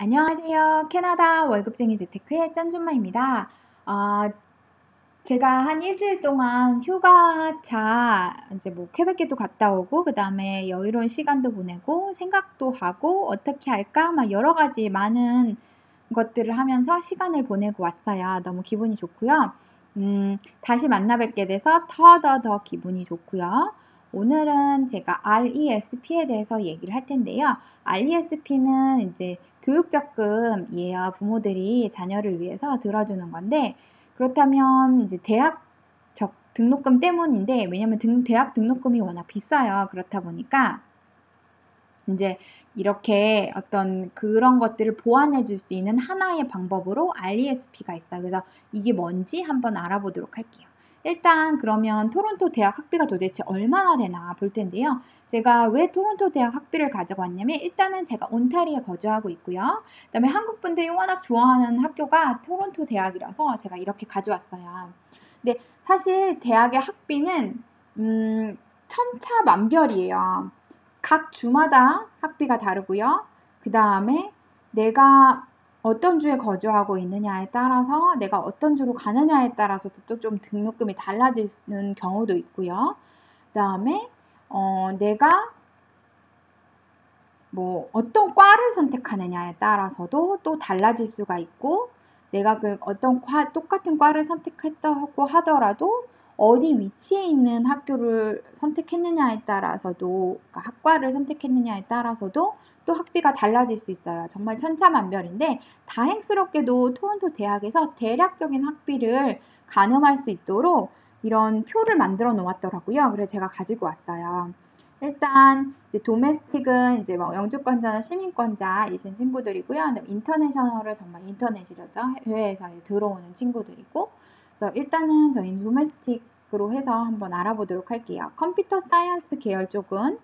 안녕하세요. 캐나다 월급쟁이 재테크의 짠준마입니다. 제가 한 일주일 동안 휴가차 이제 뭐 퀘벡에도 갔다 오고 그 다음에 여유로운 시간도 보내고 생각도 하고 어떻게 할까 막 여러 가지 많은 것들을 하면서 시간을 보내고 왔어요. 너무 기분이 좋고요. 다시 만나 뵙게 돼서 더 기분이 좋고요. 오늘은 제가 RESP에 대해서 얘기를 할 텐데요. RESP는 이제 교육적금이에요. 부모들이 자녀를 위해서 들어주는 건데, 그렇다면 이제 대학 등록금 때문인데, 왜냐면 대학 등록금이 워낙 비싸요. 그렇다 보니까 이제 이렇게 어떤 그런 것들을 보완해 줄 수 있는 하나의 방법으로 RESP가 있어요. 그래서 이게 뭔지 한번 알아보도록 할게요. 일단 그러면 토론토 대학 학비가 도대체 얼마나 되나 볼 텐데요. 제가 왜 토론토 대학 학비를 가지고 왔냐면 일단은 제가 온타리오에 거주하고 있고요. 그 다음에 한국 분들이 워낙 좋아하는 학교가 토론토 대학이라서 제가 이렇게 가져왔어요. 근데 사실 대학의 학비는 천차만별이에요. 각 주마다 학비가 다르고요. 그 다음에 내가 어떤 주에 거주하고 있느냐에 따라서 내가 어떤 주로 가느냐에 따라서 또 좀 등록금이 달라지는 경우도 있고요. 그 다음에 내가 뭐 어떤 과를 선택하느냐에 따라서도 또 달라질 수가 있고 내가 그 어떤 똑같은 과를 선택했다고 하더라도 어디 위치에 있는 학교를 선택했느냐에 따라서도 그러니까 학과를 선택했느냐에 따라서도 또 학비가 달라질 수 있어요. 정말 천차만별인데 다행스럽게도 토론토 대학에서 대략적인 학비를 가늠할 수 있도록 이런 표를 만들어 놓았더라고요. 그래서 제가 가지고 왔어요. 일단 이제 도메스틱은 이제 뭐 영주권자나 시민권자이신 친구들이고요. 인터내셔널은 정말 인터내시죠. 해외에서 들어오는 친구들이고. 그래서 일단은 저희는 도메스틱으로 해서 한번 알아보도록 할게요. 컴퓨터 사이언스 계열 쪽은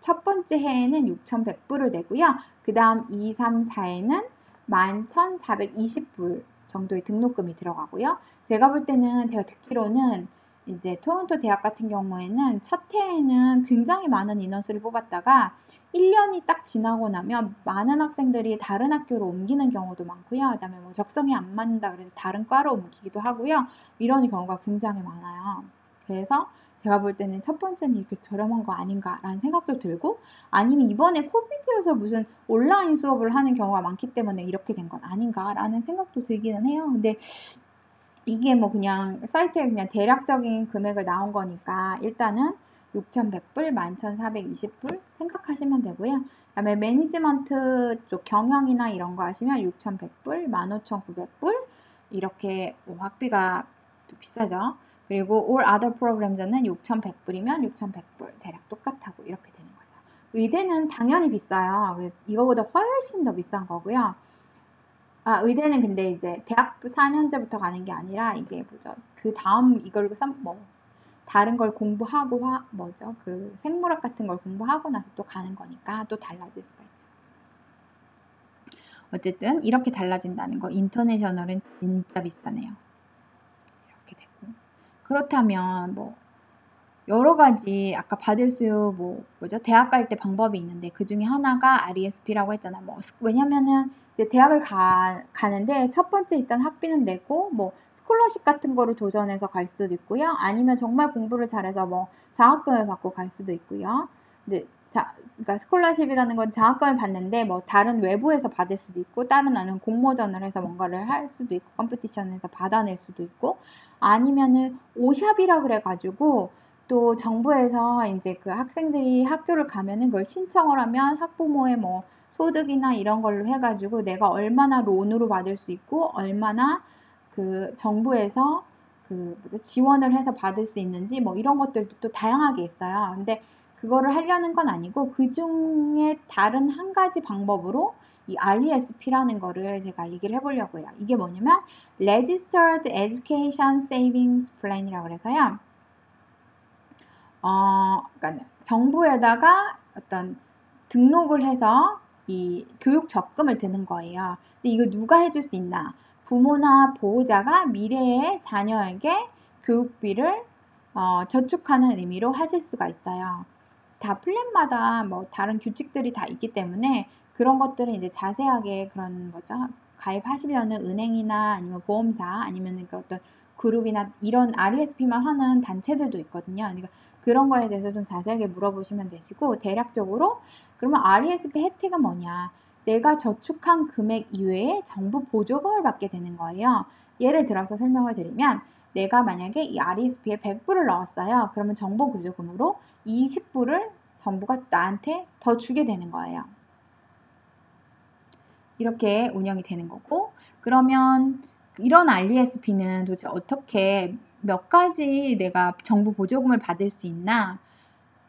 첫 번째 해에는 6,100불을 내고요. 그 다음 2, 3, 4에는 11,420불 정도의 등록금이 들어가고요. 제가 볼 때는 제가 듣기로는 이제 토론토 대학 같은 경우에는 첫 해에는 굉장히 많은 인원수를 뽑았다가 1년이 딱 지나고 나면 많은 학생들이 다른 학교로 옮기는 경우도 많고요. 그 다음에 뭐 적성이 안 맞는다 그래서 다른 과로 옮기기도 하고요. 이런 경우가 굉장히 많아요. 그래서 제가 볼 때는 첫 번째는 이렇게 저렴한 거 아닌가라는 생각도 들고 아니면 이번에 코비드여서 무슨 온라인 수업을 하는 경우가 많기 때문에 이렇게 된 건 아닌가라는 생각도 들기는 해요. 근데 이게 뭐 그냥 사이트에 그냥 대략적인 금액을 나온 거니까 일단은 6,100불, 11,420불 생각하시면 되고요. 그 다음에 매니지먼트 쪽 경영이나 이런 거 하시면 6,100불, 15,900불 이렇게 학비가 비싸죠. 그리고 All Other Programs는 6,100불이면 6,100불 대략 똑같다고 이렇게 되는 거죠. 의대는 당연히 비싸요. 이거보다 훨씬 더 비싼 거고요. 의대는 근데 이제 대학 4년제부터 가는 게 아니라 이게 뭐죠? 그 다음 이걸 다른 걸 공부하고 그 생물학 같은 걸 공부하고 나서 또 가는 거니까 또 달라질 수가 있죠. 어쨌든 이렇게 달라진다는 거. 인터내셔널은 진짜 비싸네요. 이렇게 되고. 그렇다면 뭐 여러 가지 아까 받을 수 대학 갈 때 방법이 있는데 그 중에 하나가 RESP라고 했잖아요. 왜냐면은 이제 대학을 가는데 첫 번째 일단 학비는 내고 스콜러십 같은 거를 도전해서 갈 수도 있고요. 아니면 정말 공부를 잘해서 장학금을 받고 갈 수도 있고요. 근데 그러니까 스콜러십이라는 건 장학금을 받는데 다른 외부에서 받을 수도 있고 다른 아니면 공모전을 해서 뭔가를 할 수도 있고 컴피티션에서 받아낼 수도 있고 아니면은 오샵이라 그래가지고 또 정부에서 이제 그 학생들이 학교를 가면은 그걸 신청을 하면 학부모의 소득이나 이런 걸로 해가지고 내가 얼마나 론으로 받을 수 있고 얼마나 그 정부에서 지원을 해서 받을 수 있는지 이런 것들도 또 다양하게 있어요. 근데 그거를 하려는 건 아니고 그 중에 다른 한 가지 방법으로 이 RESP라는 거를 제가 얘기를 해보려고 해요. 이게 뭐냐면 Registered Education Savings Plan이라고 그래서요. 그러니까 정부에다가 어떤 등록을 해서 이 교육 적금을 드는 거예요. 근데 이거 누가 해줄 수 있나? 부모나 보호자가 미래의 자녀에게 교육비를 저축하는 의미로 하실 수가 있어요. 다 플랜마다 다른 규칙들이 다 있기 때문에 그런 것들은 이제 자세하게 그런 뭐죠? 가입하시려는 은행이나 아니면 보험사 아니면 그 어떤 그룹이나 이런 RESP만 하는 단체들도 있거든요. 그러니까 그런 거에 대해서 좀 자세하게 물어보시면 되시고, 대략적으로 그러면 RESP 혜택은 뭐냐? 내가 저축한 금액 이외에 정부 보조금을 받게 되는 거예요. 예를 들어서 설명을 드리면, 내가 만약에 이 RESP에 100불을 넣었어요. 그러면 정부 보조금으로 20불을 정부가 나한테 더 주게 되는 거예요. 이렇게 운영이 되는 거고, 그러면 이런 RESP는 도대체 어떻게 몇 가지 내가 정부 보조금을 받을 수 있나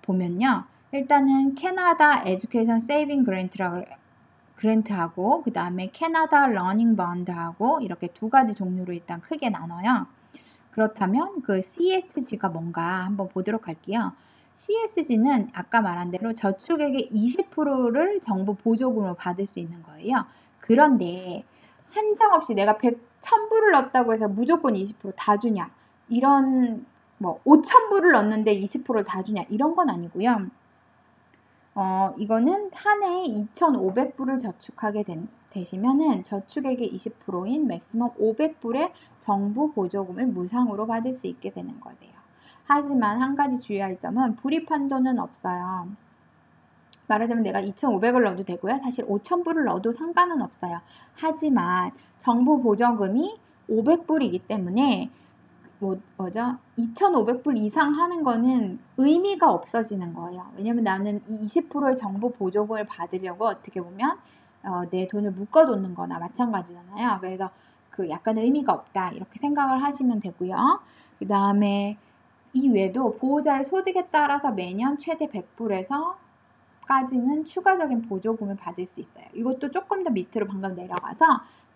보면요. 일단은 캐나다 에듀케이션 세이빙 그랜트하고 그 다음에 캐나다 러닝 번드하고 이렇게 두 가지 종류로 일단 크게 나눠요. 그렇다면 그 CSG가 뭔가 한번 보도록 할게요. CSG는 아까 말한 대로 저축액의 20%를 정부 보조금으로 받을 수 있는 거예요. 그런데 한정없이 내가 1000불을 넣었다고 해서 무조건 20%다 주냐, 이런 뭐 5000불을 넣었는데 20%를 다 주냐, 이런 건 아니고요. 이거는 한 해에 2,500불을 저축하게 되시면은 저축액의 20%인 맥시멈 500불의 정부 보조금을 무상으로 받을 수 있게 되는 거예요. 하지만 한 가지 주의할 점은 불입 한도는 없어요. 말하자면 내가 2,500을 넣어도 되고요. 사실 5,000불을 넣어도 상관은 없어요. 하지만 정부 보조금이 500불이기 때문에 뭐죠? 2,500불 이상 하는 거는 의미가 없어지는 거예요. 왜냐면 나는 이 20%의 정부 보조금을 받으려고 어떻게 보면 내 돈을 묶어놓는 거나 마찬가지잖아요. 그래서 그 약간 의미가 없다, 이렇게 생각을 하시면 되고요. 그 다음에 이 외에도 보호자의 소득에 따라서 매년 최대 100불에서 까지는 추가적인 보조금을 받을 수 있어요. 이것도 조금 더 밑으로 방금 내려가서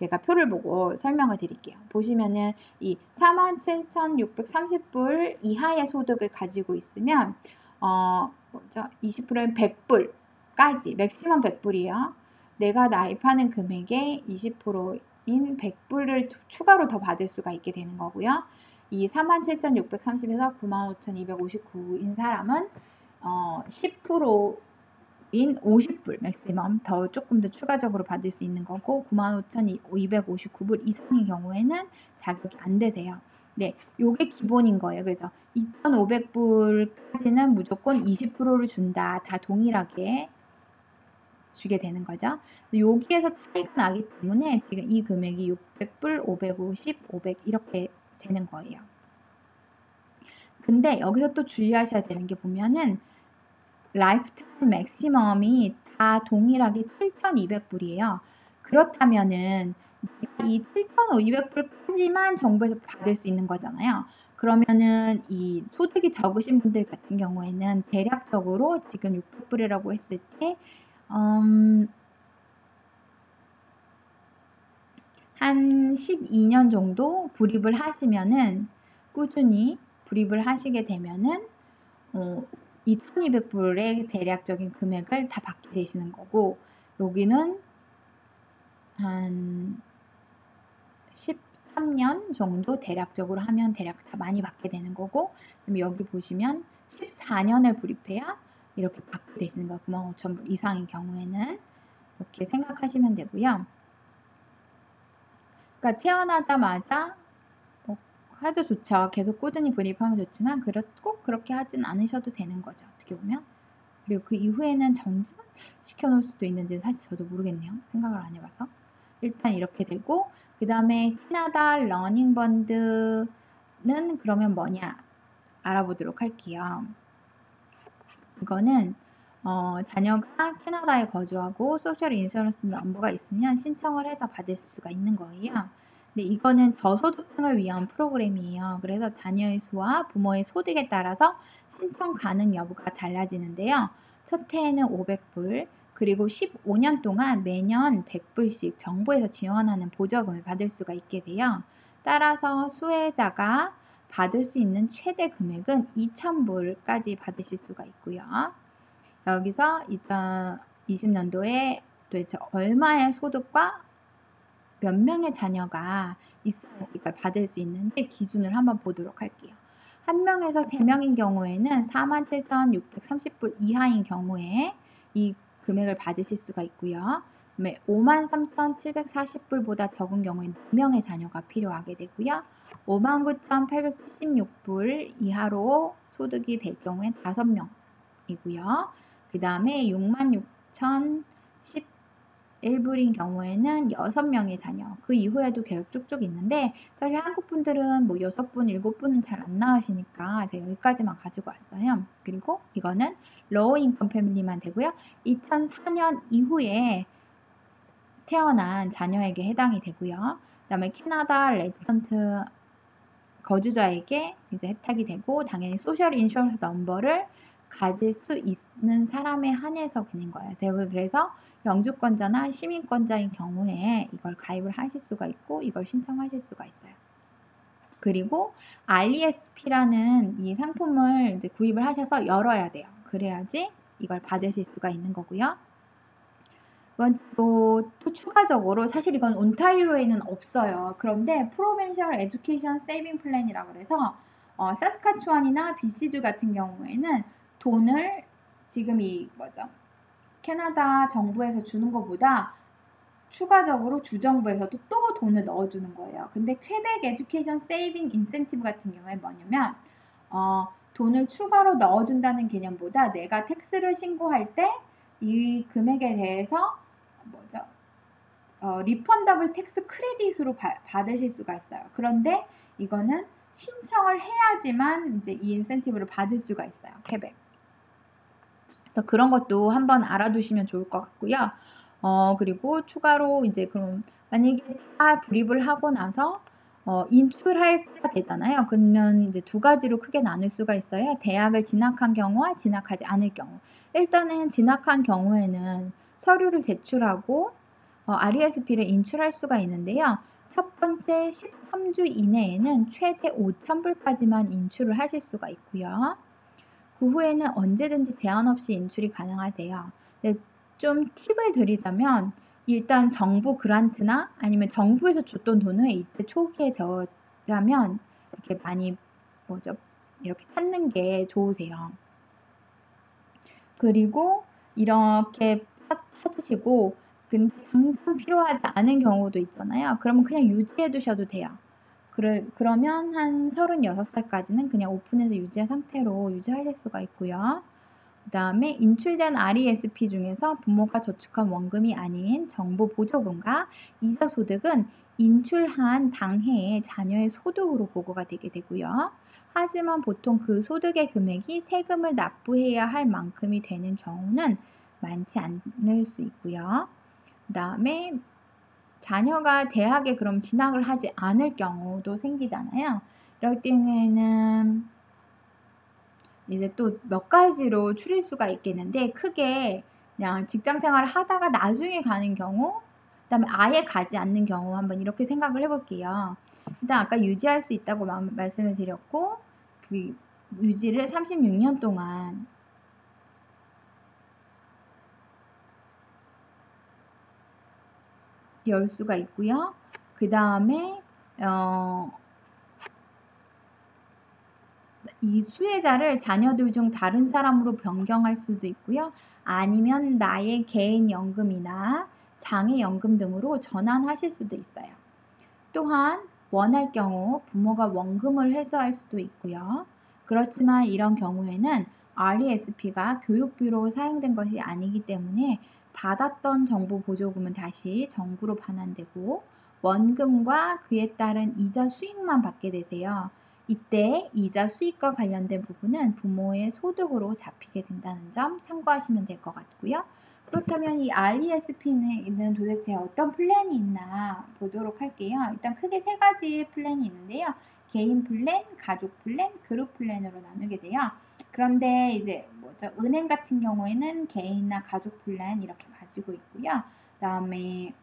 제가 표를 보고 설명을 드릴게요. 보시면은 이 47,630불 이하의 소득을 가지고 있으면 20%인 100불까지, 맥시멈 100불이에요. 내가 나입하는 금액의 20%인 100불을 추가로 더 받을 수가 있게 되는 거고요. 이 47,630에서 95,259인 사람은 10%인 50불 맥시멈 더 조금 더 추가적으로 받을 수 있는 거고, 95,259불 이상의 경우에는 자격이 안 되세요. 네, 요게 기본인 거예요. 그래서 2,500불까지는 무조건 20%를 준다. 다 동일하게 주게 되는 거죠. 여기에서 차이가 나기 때문에 지금 이 금액이 600불, 550, 500 이렇게 되는 거예요. 근데 여기서 또 주의하셔야 되는 게 보면은 라이프타임 맥시멈이 다 동일하게 7,200불이에요. 그렇다면은 이 7,500불까지만 정부에서 받을 수 있는 거잖아요. 그러면은 이 소득이 적으신 분들 같은 경우에는 대략적으로 지금 600불이라고 했을 때 한 12년 정도 불입을 하시면은, 꾸준히 불입을 하시게 되면은 2,200불의 대략적인 금액을 다 받게 되시는 거고, 여기는 한 13년 정도 대략적으로 하면 대략 다 많이 받게 되는 거고, 여기 보시면 14년을 불입해야 이렇게 받게 되시는 거예요. 95,000불 이상인 경우에는. 이렇게 생각하시면 되고요. 그러니까 태어나자마자 해도 좋죠. 계속 꾸준히 불입하면 좋지만 꼭 그렇게 하진 않으셔도 되는 거죠. 어떻게 보면. 그리고 그 이후에는 정지만 시켜놓을 수도 있는지 사실 저도 모르겠네요. 생각을 안 해봐서. 일단 이렇게 되고, 그 다음에 캐나다 러닝 번드는 그러면 뭐냐 알아보도록 할게요. 이거는 자녀가 캐나다에 거주하고 소셜 인슈런스 넘버가 있으면 신청을 해서 받을 수가 있는 거예요. 근데 이거는 저소득층을 위한 프로그램이에요. 그래서 자녀의 수와 부모의 소득에 따라서 신청 가능 여부가 달라지는데요. 첫 해에는 500불, 그리고 15년 동안 매년 100불씩 정부에서 지원하는 보조금을 받을 수가 있게 돼요. 따라서 수혜자가 받을 수 있는 최대 금액은 2,000불까지 받으실 수가 있고요. 여기서 2020년도에 도대체 얼마의 소득과 몇 명의 자녀가 있어야지 이걸 받을 수 있는지 기준을 한번 보도록 할게요. 1명에서 3명인 경우에는 47,630불 이하인 경우에 이 금액을 받으실 수가 있고요. 그다음에 53,740불보다 적은 경우에는 2명의 자녀가 필요하게 되고요. 59,876불 이하로 소득이 될 경우엔 5명이고요. 그 다음에 66,011불인 경우에는 6명의 자녀, 그 이후에도 계속 쭉쭉 있는데 사실 한국 분들은 뭐 6분, 7분은 잘 안 나으시니까 제가 여기까지만 가지고 왔어요. 그리고 이거는 로우 인컴 패밀리만 되고요. 2004년 이후에 태어난 자녀에게 해당이 되고요. 그 다음에 캐나다 레지던트 거주자에게 이제 혜택이 되고, 당연히 소셜 인슈런스 넘버를 가질 수 있는 사람에 한해서 되는 거예요. 대부분 그래서 영주권자나 시민권자인 경우에 이걸 가입을 하실 수가 있고 이걸 신청하실 수가 있어요. 그리고 RESP라는 이 상품을 이제 구입을 하셔서 열어야 돼요. 그래야지 이걸 받으실 수가 있는 거고요. 또 추가적으로 사실 이건 온타리오에는 없어요. 그런데 프로벤셜 에듀케이션 세이빙 플랜이라고 해서 사스카추안이나 BC주 같은 경우에는 돈을 지금 캐나다 정부에서 주는 것보다 추가적으로 주정부에서도 또 돈을 넣어주는 거예요. 근데 퀘벡 에듀케이션 세이빙 인센티브 같은 경우에 뭐냐면 돈을 추가로 넣어준다는 개념보다 내가 텍스를 신고할 때 이 금액에 대해서 리펀더블 텍스 크레딧으로 받으실 수가 있어요. 그런데 이거는 신청을 해야지만 이제 이 인센티브를 받을 수가 있어요. 퀘벡. 그래서 그런 것도 한번 알아두시면 좋을 것 같고요. 그리고 추가로 이제 그럼 만약에 다 불입을 하고 나서 인출할 때가 되잖아요. 그러면 이제 두 가지로 크게 나눌 수가 있어요. 대학을 진학한 경우와 진학하지 않을 경우. 일단은 진학한 경우에는 서류를 제출하고 RESP를 인출할 수가 있는데요. 첫 번째 13주 이내에는 최대 5,000불까지만 인출을 하실 수가 있고요. 그 후에는 언제든지 제한 없이 인출이 가능하세요. 좀 팁을 드리자면 일단 정부 그란트나 아니면 정부에서 줬던 돈을 이때 초기에 저자면 이렇게 많이 이렇게 찾는 게 좋으세요. 그리고 이렇게 찾으시고 근데 당장 필요하지 않은 경우도 있잖아요. 그러면 그냥 유지해 두셔도 돼요. 그러면 한 36살까지는 그냥 오픈해서 유지한 상태로 유지하실 수가 있고요. 그 다음에 인출된 RESP 중에서 부모가 저축한 원금이 아닌 정부 보조금과 이자 소득은 인출한 당해의 자녀의 소득으로 보고가 되게 되고요. 하지만 보통 그 소득의 금액이 세금을 납부해야 할 만큼이 되는 경우는 많지 않을 수 있고요. 그 다음에 자녀가 대학에 그럼 진학을 하지 않을 경우도 생기잖아요. 이럴 경우에는 이제 또 몇 가지로 추릴 수가 있겠는데 크게 그냥 직장 생활을 하다가 나중에 가는 경우, 그 다음에 아예 가지 않는 경우 한번 이렇게 생각을 해볼게요. 일단 아까 유지할 수 있다고 말씀을 드렸고 그 유지를 36년 동안 열 수가 있고요. 그 다음에 이 수혜자를 자녀들 중 다른 사람으로 변경할 수도 있고요. 아니면 나의 개인 연금이나 장애 연금 등으로 전환하실 수도 있어요. 또한 원할 경우 부모가 원금을 회수할 수도 있고요. 그렇지만 이런 경우에는 RESP가 교육비로 사용된 것이 아니기 때문에 받았던 정부 보조금은 다시 정부로 반환되고 원금과 그에 따른 이자 수익만 받게 되세요. 이때 이자 수익과 관련된 부분은 부모의 소득으로 잡히게 된다는 점 참고하시면 될 것 같고요. 그렇다면 이 RESP는 도대체 어떤 플랜이 있나 보도록 할게요. 일단 크게 세 가지 플랜이 있는데요. 개인 플랜, 가족 플랜, 그룹 플랜으로 나누게 돼요. 그런데 이제 은행 같은 경우에는 개인이나 가족 플랜 이렇게 가지고 있고요. 그다음에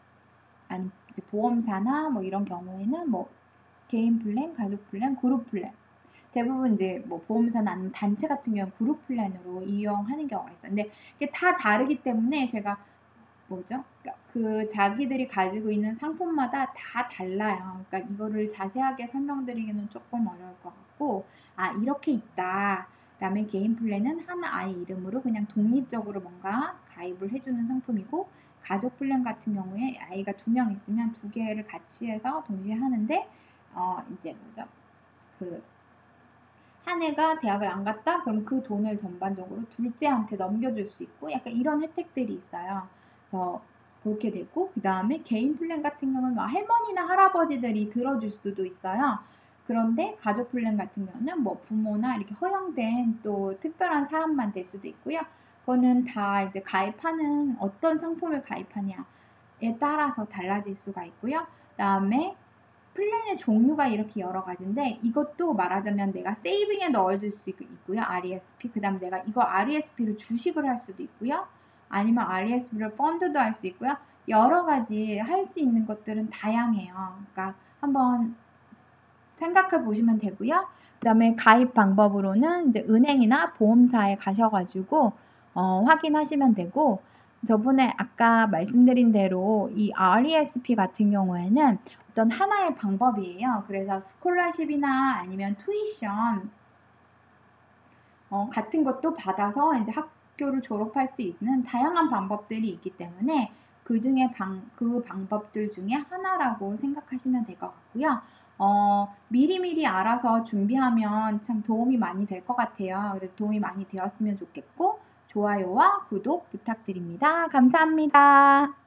이제 보험사나 이런 경우에는 개인 플랜, 가족 플랜, 그룹 플랜. 대부분 이제 보험사나 아니면 단체 같은 경우는 그룹 플랜으로 이용하는 경우가 있어요. 근데 이게 다 다르기 때문에 제가 그 자기들이 가지고 있는 상품마다 다 달라요. 그러니까 이거를 자세하게 설명드리기는 조금 어려울 것 같고, 이렇게 있다. 그다음에 개인 플랜은 한 아이 이름으로 그냥 독립적으로 뭔가 가입을 해주는 상품이고, 가족 플랜 같은 경우에 아이가 2명 있으면 2개를 같이 해서 동시에 하는데, 이제 뭐죠? 한 애가 대학을 안 갔다? 그럼 그 돈을 전반적으로 둘째한테 넘겨줄 수 있고, 약간 이런 혜택들이 있어요. 그래서 그렇게 되고, 그 다음에 개인 플랜 같은 경우는 뭐 할머니나 할아버지들이 들어줄 수도 있어요. 그런데 가족 플랜 같은 경우는 뭐 부모나 이렇게 허용된 또 특별한 사람만 될 수도 있고요. 그거는 다 이제 가입하는 어떤 상품을 가입하냐에 따라서 달라질 수가 있고요. 그 다음에 플랜의 종류가 이렇게 여러 가지인데, 이것도 말하자면 내가 세이빙에 넣어줄 수 있고요. RESP. 그 다음에 내가 이거 RESP로 주식을 할 수도 있고요. 아니면 RESP로 펀드도 할 수 있고요. 여러 가지 할 수 있는 것들은 다양해요. 그러니까 한번 생각해 보시면 되고요. 그 다음에 가입 방법으로는 이제 은행이나 보험사에 가셔가지고 확인하시면 되고, 저번에 아까 말씀드린 대로 이 RESP 같은 경우에는 어떤 하나의 방법이에요. 그래서 스콜라십이나 아니면 투이션 같은 것도 받아서 이제 학교를 졸업할 수 있는 다양한 방법들이 있기 때문에 그 중에 그 방법들 중에 하나라고 생각하시면 될 것 같고요. 미리미리 알아서 준비하면 참 도움이 많이 될 것 같아요. 그래서 도움이 많이 되었으면 좋겠고, 좋아요와 구독 부탁드립니다. 감사합니다.